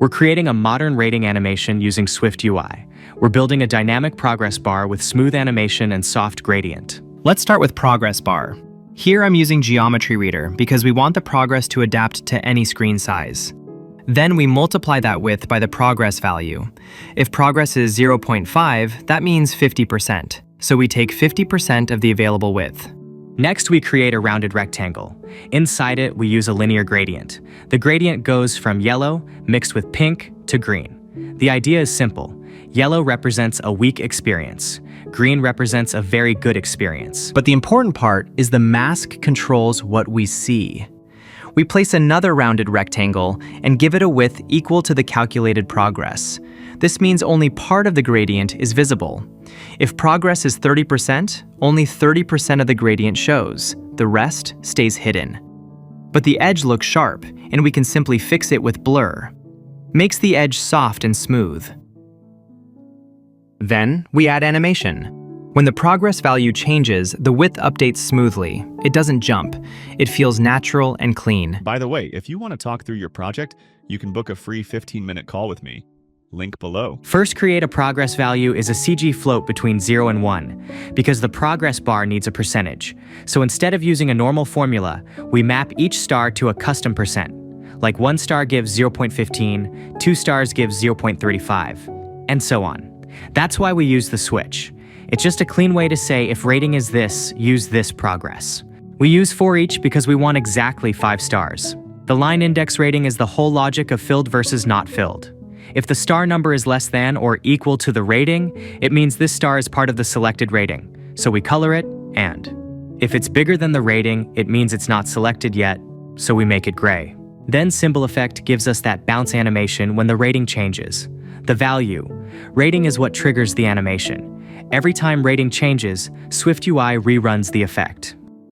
We're creating a modern rating animation using SwiftUI. We're building a dynamic progress bar with smooth animation and soft gradient. Let's start with progress bar. Here I'm using Geometry Reader because we want the progress to adapt to any screen size. Then we multiply that width by the progress value. If progress is 0.5, that means 50%. So we take 50% of the available width. Next, we create a rounded rectangle. Inside it, we use a linear gradient. The gradient goes from yellow, mixed with pink, to green. The idea is simple. Yellow represents a weak experience. Green represents a very good experience. But the important part is the mask controls what we see. We place another rounded rectangle and give it a width equal to the calculated progress. This means only part of the gradient is visible. If progress is 30%, only 30% of the gradient shows. The rest stays hidden. But the edge looks sharp, and we can simply fix it with blur. Makes the edge soft and smooth. Then we add animation. When the progress value changes, the width updates smoothly. It doesn't jump. It feels natural and clean. By the way, if you want to talk through your project, you can book a free 15-minute call with me. Link below. First, create a progress value is a CG float between 0 and 1, because the progress bar needs a percentage. So instead of using a normal formula, we map each star to a custom percent. Like 1 star gives 0.15, 2 stars gives 0.35, and so on. That's why we use the switch. It's just a clean way to say if rating is this, use this progress. We use for each because we want exactly 5 stars. The line index rating is the whole logic of filled versus not filled. If the star number is less than or equal to the rating, it means this star is part of the selected rating, so we color it and. If it's bigger than the rating, it means it's not selected yet, so we make it gray. Then symbol effect gives us that bounce animation when the rating changes. The value. Rating is what triggers the animation. Every time rating changes, SwiftUI reruns the effect.